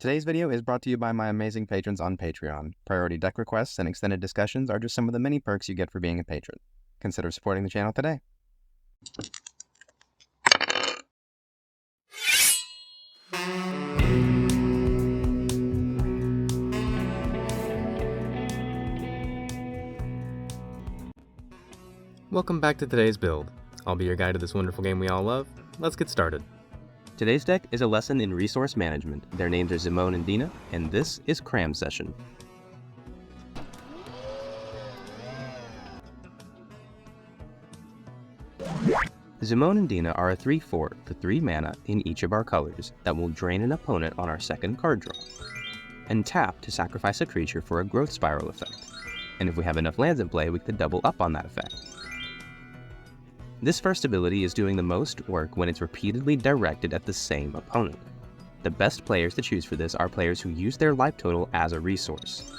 Today's video is brought to you by my amazing patrons on Patreon. Priority deck requests and extended discussions are just some of the many perks you get for being a patron. Consider supporting the channel today. Welcome back to today's build. I'll be your guide to this wonderful game we all love. Let's get started. Today's deck is a lesson in resource management. Their names are Zimone and Dina, and this is Cram Session. Zimone and Dina are a 3/4 for 3 mana in each of our colors that will drain an opponent on our second card draw, and tap to sacrifice a creature for a growth spiral effect. And if we have enough lands in play, we could double up on that effect. This first ability is doing the most work when it's repeatedly directed at the same opponent. The best players to choose for this are players who use their life total as a resource.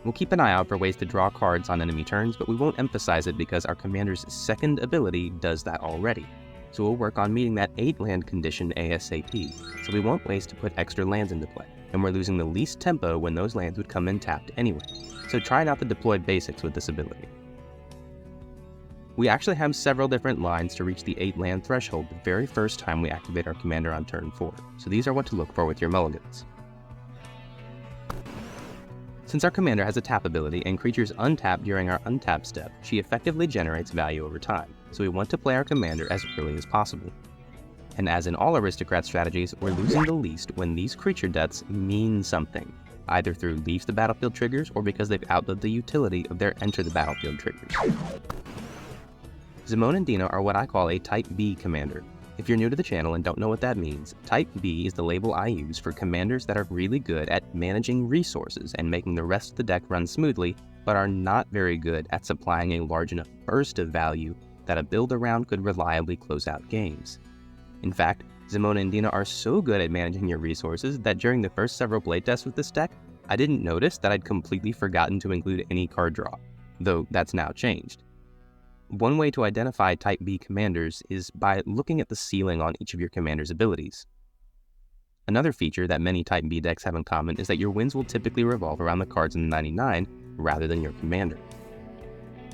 We'll keep an eye out for ways to draw cards on enemy turns, but we won't emphasize it because our commander's second ability does that already. So we'll work on meeting that 8 land condition ASAP, so we won't waste to put extra lands into play, and we're losing the least tempo when those lands would come in tapped anyway. So try not to deploy basics with this ability. We actually have several different lines to reach the 8 land threshold the very first time we activate our commander on turn 4, so these are what to look for with your mulligans. Since our commander has a tap ability and creatures untap during our untap step, she effectively generates value over time, so we want to play our commander as early as possible. And as in all aristocrat strategies, we're losing the least when these creature deaths mean something, either through leave the battlefield triggers or because they've outlived the utility of their enter the battlefield triggers. Zimone and Dina are what I call a Type B commander. If you're new to the channel and don't know what that means, Type B is the label I use for commanders that are really good at managing resources and making the rest of the deck run smoothly, but are not very good at supplying a large enough burst of value that a build around could reliably close out games. In fact, Zimone and Dina are so good at managing your resources that during the first several playtests with this deck, I didn't notice that I'd completely forgotten to include any card draw, though that's now changed. One way to identify Type B commanders is by looking at the ceiling on each of your commander's abilities. Another feature that many Type B decks have in common is that your wins will typically revolve around the cards in the 99 rather than your commander.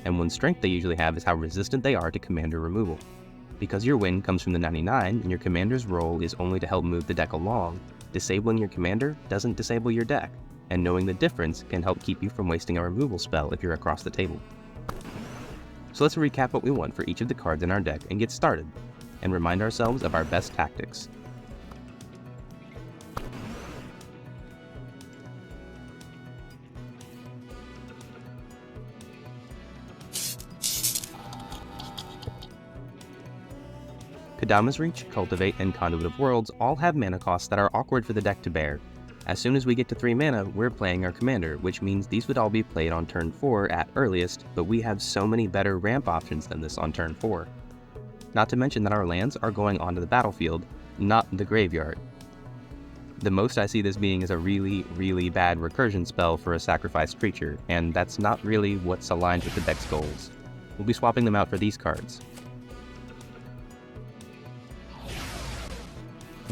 And one strength they usually have is how resistant they are to commander removal. Because your win comes from the 99 and your commander's role is only to help move the deck along, disabling your commander doesn't disable your deck, and knowing the difference can help keep you from wasting a removal spell if you're across the table. So let's recap what we want for each of the cards in our deck and get started, and remind ourselves of our best tactics. Kodama's Reach, Cultivate, and Conduit of Worlds all have mana costs that are awkward for the deck to bear. As soon as we get to 3 mana, we're playing our commander, which means these would all be played on turn 4 at earliest, but we have so many better ramp options than this on turn 4. Not to mention that our lands are going onto the battlefield, not the graveyard. The most I see this being is a really bad recursion spell for a sacrificed creature, and that's not really what's aligned with the deck's goals. We'll be swapping them out for these cards.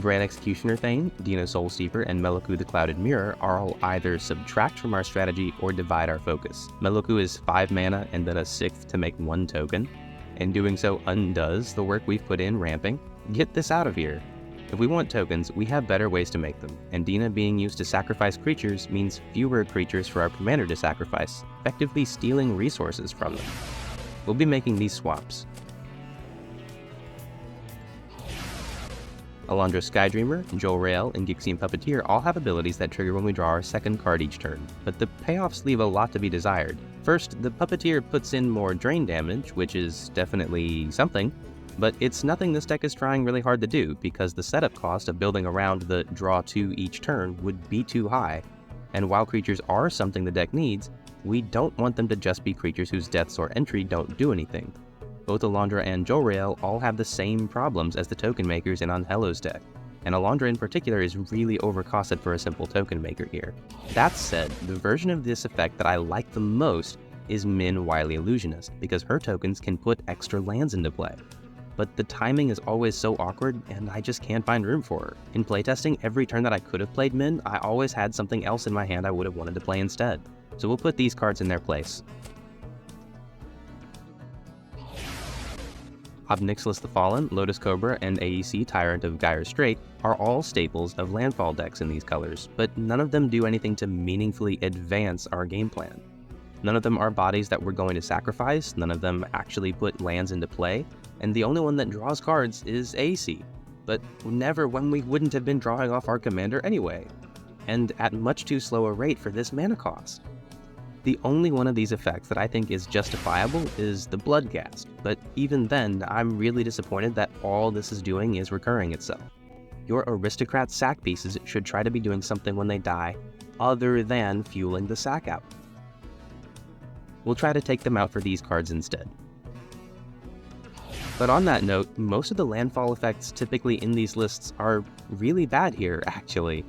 Grand Executioner Thane, Dina Soulsteeper, and Meloku the Clouded Mirror are all either subtract from our strategy or divide our focus. Meloku is 5 mana and then a 6th to make 1 token, and doing so undoes the work we've put in ramping. Get this out of here. If we want tokens, we have better ways to make them, and Dina being used to sacrifice creatures means fewer creatures for our commander to sacrifice, effectively stealing resources from them. We'll be making these swaps. Alondra Skydreamer, Jolrael, and Gixian Puppeteer all have abilities that trigger when we draw our second card each turn, but the payoffs leave a lot to be desired. First, the Puppeteer puts in more drain damage, which is definitely something, but it's nothing this deck is trying really hard to do, because the setup cost of building around the draw 2 each turn would be too high, and while creatures are something the deck needs, we don't want them to just be creatures whose deaths or entry don't do anything. Both Alondra and Jolrael all have the same problems as the token makers in Angelo's deck, and Alondra in particular is really overcosted for a simple token maker here. That said, the version of this effect that I like the most is Min Wily Illusionist, because her tokens can put extra lands into play. but the timing is always so awkward and I just can't find room for her. In playtesting, every turn that I could have played Min, I always had something else in my hand I would have wanted to play instead. So we'll put these cards in their place. Obnixilis the Fallen, Lotus Cobra, and AEC Tyrant of Gyre Strait are all staples of Landfall decks in these colors, but none of them do anything to meaningfully advance our game plan. None of them are bodies that we're going to sacrifice, none of them actually put lands into play, and the only one that draws cards is AEC, but never when we wouldn't have been drawing off our commander anyway, and at much too slow a rate for this mana cost. The only one of these effects that I think is justifiable is the Bloodcast, but even then, I'm really disappointed that all this is doing is recurring itself. Your aristocrat sack pieces should try to be doing something when they die, other than fueling the sack out. We'll try to take them out for these cards instead. But on that note, most of the landfall effects typically in these lists are really bad here, actually.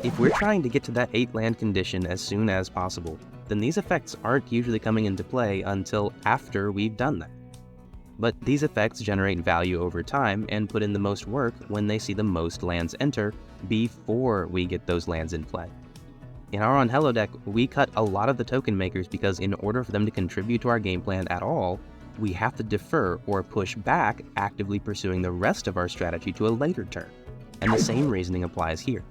If we're trying to get to that 8 land condition as soon as possible, then these effects aren't usually coming into play until after we've done that. But these effects generate value over time and put in the most work when they see the most lands enter before we get those lands in play. In our On Hello deck, we cut a lot of the token makers because in order for them to contribute to our game plan at all, we have to defer or push back actively pursuing the rest of our strategy to a later turn. And the same reasoning applies here.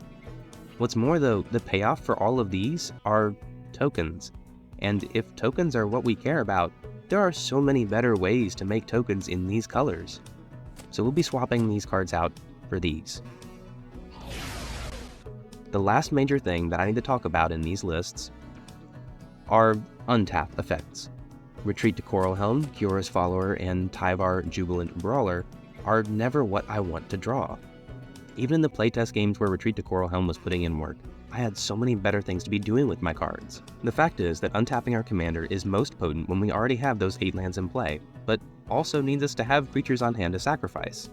What's more though, the payoff for all of these are tokens. And if tokens are what we care about, there are so many better ways to make tokens in these colors. So we'll be swapping these cards out for these. The last major thing that I need to talk about in these lists are untap effects. Retreat to Coral Helm, Kiyora's Follower, and Tyvar Jubilant Brawler are never what I want to draw. Even in the playtest games where Retreat to Coral Helm was putting in work, I had so many better things to be doing with my cards. The fact is that untapping our commander is most potent when we already have those 8 lands in play, but also needs us to have creatures on hand to sacrifice.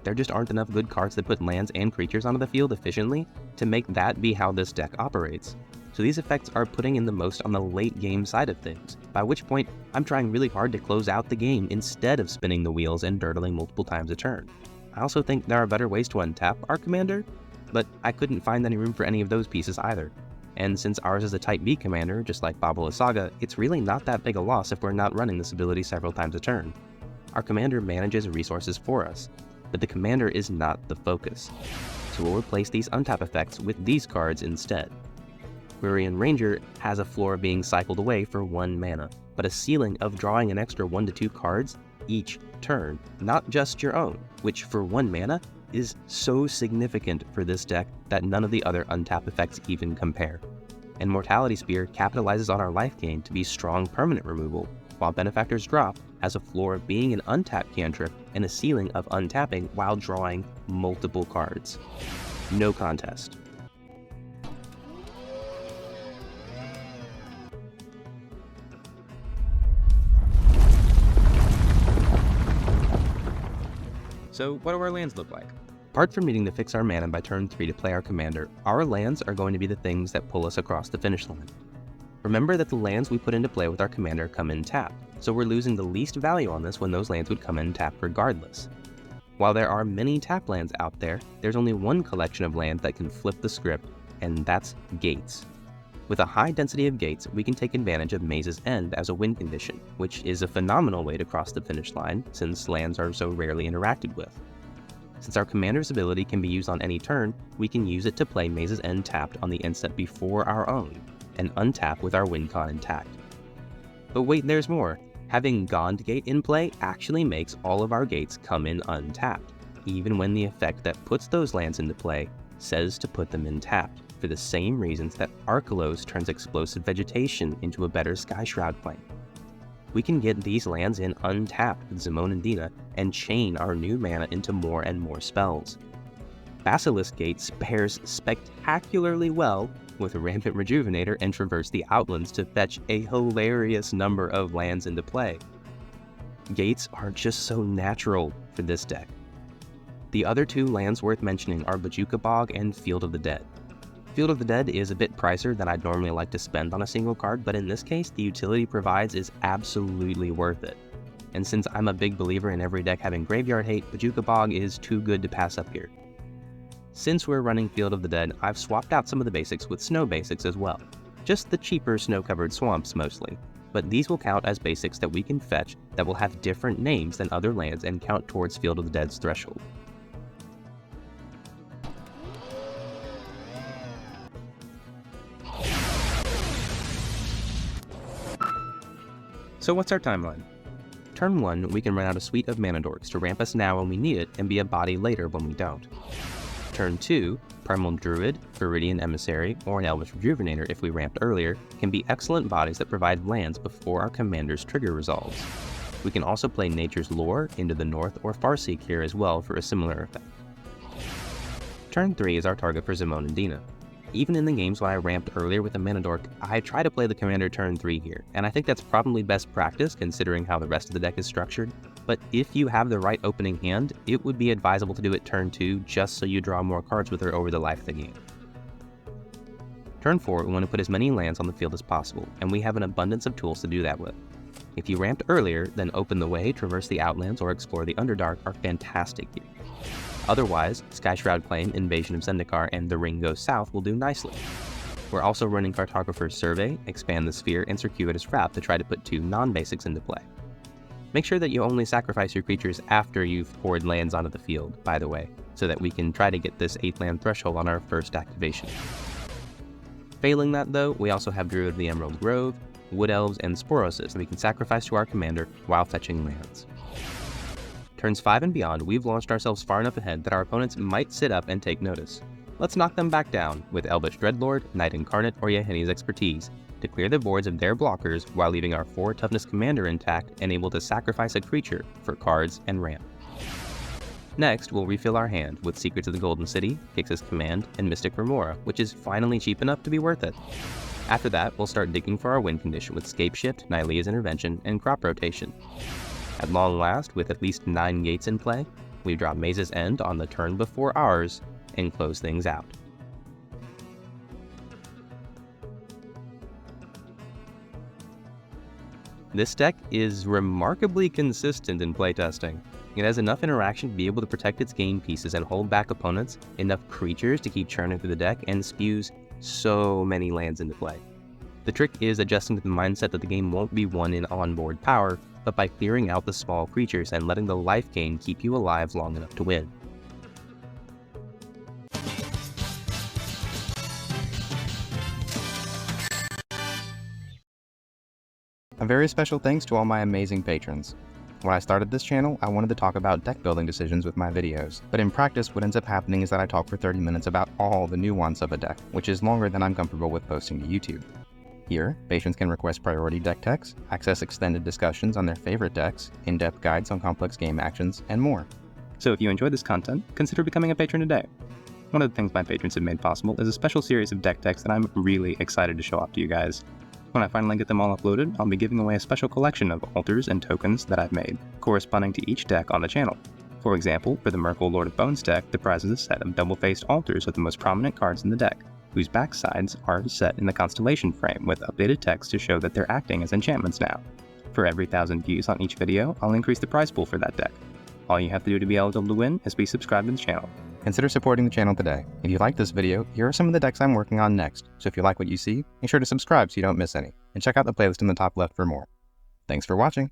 There just aren't enough good cards that put lands and creatures onto the field efficiently to make that be how this deck operates. So these effects are putting in the most on the late game side of things, by which point I'm trying really hard to close out the game instead of spinning the wheels and dirtling multiple times a turn. I also think there are better ways to untap our commander, but I couldn't find any room for any of those pieces either. And since ours is a Type B commander, just like Babala's Saga, it's really not that big a loss if we're not running this ability several times a turn. Our commander manages resources for us, but the commander is not the focus. So we'll replace these untap effects with these cards instead. Quirion Ranger has a floor of being cycled away for 1 mana, but a ceiling of drawing an extra 1 to 2 cards each turn, not just your own, which for 1 mana is so significant for this deck that none of the other untap effects even compare. And Mortality Spear capitalizes on our life gain to be strong permanent removal, while Benefactor's Drop has a floor of being an untap cantrip and a ceiling of untapping while drawing multiple cards. No contest. So what do our lands look like? Apart from needing to fix our mana by turn 3 to play our commander, our lands are going to be the things that pull us across the finish line. Remember that the lands we put into play with our commander come in tapped, so we're losing the least value on this when those lands would come in tapped regardless. While there are many tap lands out there, there's only one collection of lands that can flip the script, and that's gates. With a high density of gates, we can take advantage of Maze's End as a win condition, which is a phenomenal way to cross the finish line since lands are so rarely interacted with. Since our commander's ability can be used on any turn, we can use it to play Maze's End tapped on the instant before our own, and untap with our win con intact. But wait, there's more. Having Gond Gate in play actually makes all of our gates come in untapped, even when the effect that puts those lands into play says to put them in tapped, for the same reasons that Arkelos turns explosive vegetation into a better Sky Shroud plane. We can get these lands in untapped with Zimone and Dina and chain our new mana into more and more spells. Basilisk Gates pairs spectacularly well with Rampant Rejuvenator and Traverse the Outlands to fetch a hilarious number of lands into play. Gates are just so natural for this deck. The other 2 lands worth mentioning are Bojuka Bog and Field of the Dead. Field of the Dead is a bit pricier than I'd normally like to spend on a single card, but in this case, the utility it provides is absolutely worth it. and since I'm a big believer in every deck having graveyard hate, Bojuka Bog is too good to pass up here. Since we're running Field of the Dead, I've swapped out some of the basics with snow basics as well. Just the cheaper snow-covered swamps mostly, but these will count as basics that we can fetch that will have different names than other lands and count towards Field of the Dead's threshold. So what's our timeline? Turn 1, we can run out a suite of mana dorks to ramp us now when we need it and be a body later when we don't. Turn 2, Primal Druid, Viridian Emissary, or an Elvish Rejuvenator if we ramped earlier, can be excellent bodies that provide lands before our commander's trigger resolves. We can also play Nature's Lore into the North or Farseek here as well for a similar effect. Turn 3 is our target for Zimone and Dina. Even in the games when I ramped earlier with a mana dork, I try to play the commander turn 3 here, and I think that's probably best practice considering how the rest of the deck is structured, but if you have the right opening hand, it would be advisable to do it turn 2 just so you draw more cards with her over the life of the game. Turn 4, we want to put as many lands on the field as possible, and we have an abundance of tools to do that with. If you ramped earlier, then Open the Way, Traverse the Outlands, or Explore the Underdark are fantastic here. Otherwise, Skyshroud Claim, Invasion of Zendikar, and The Ring Goes South will do nicely. We're also running Cartographer's Survey, Expand the Sphere, and Circuitous Wrap to try to put 2 non-basics into play. Make sure that you only sacrifice your creatures after you've poured lands onto the field, by the way, so that we can try to get this 8 land threshold on our first activation. Failing that though, we also have Druid of the Emerald Grove, Wood Elves, and Sporosis that we can sacrifice to our commander while fetching lands. Turns 5 and beyond, we've launched ourselves far enough ahead that our opponents might sit up and take notice. Let's knock them back down with Elvish Dreadlord, Knight Incarnate, or Yahenni's Expertise to clear the boards of their blockers while leaving our 4 toughness commander intact and able to sacrifice a creature for cards and ramp. Next, we'll refill our hand with Secrets of the Golden City, Kix's Command, and Mystic Remora, which is finally cheap enough to be worth it. After that, we'll start digging for our win condition with Scapeshift, Nylea's Intervention, and Crop Rotation. At long last, with at least 9 gates in play, we drop Maze's End on the turn before ours and close things out. This deck is remarkably consistent in playtesting. It has enough interaction to be able to protect its game pieces and hold back opponents, enough creatures to keep churning through the deck, and spews so many lands into play. The trick is adjusting to the mindset that the game won't be won in onboard power, but by clearing out the small creatures and letting the life gain keep you alive long enough to win. A very special thanks to all my amazing patrons. When I started this channel, I wanted to talk about deck building decisions with my videos, but in practice what ends up happening is that I talk for 30 minutes about all the nuance of a deck, which is longer than I'm comfortable with posting to YouTube. Here, patrons can request priority deck techs, access extended discussions on their favorite decks, in-depth guides on complex game actions, and more. So if you enjoyed this content, consider becoming a patron today. One of the things my patrons have made possible is a special series of deck techs that I'm really excited to show off to you guys. When I finally get them all uploaded, I'll be giving away a special collection of altars and tokens that I've made, corresponding to each deck on the channel. For example, for the Merkle Lord of Bones deck, the prize is a set of double-faced altars with the most prominent cards in the deck, whose backsides are set in the constellation frame with updated text to show that they're acting as enchantments now. For every 1,000 views on each video, I'll increase the prize pool for that deck. All you have to do to be eligible to win is be subscribed to the channel. Consider supporting the channel today. If you like this video, here are some of the decks I'm working on next, so if you like what you see, make sure to subscribe so you don't miss any, and check out the playlist in the top left for more. Thanks for watching!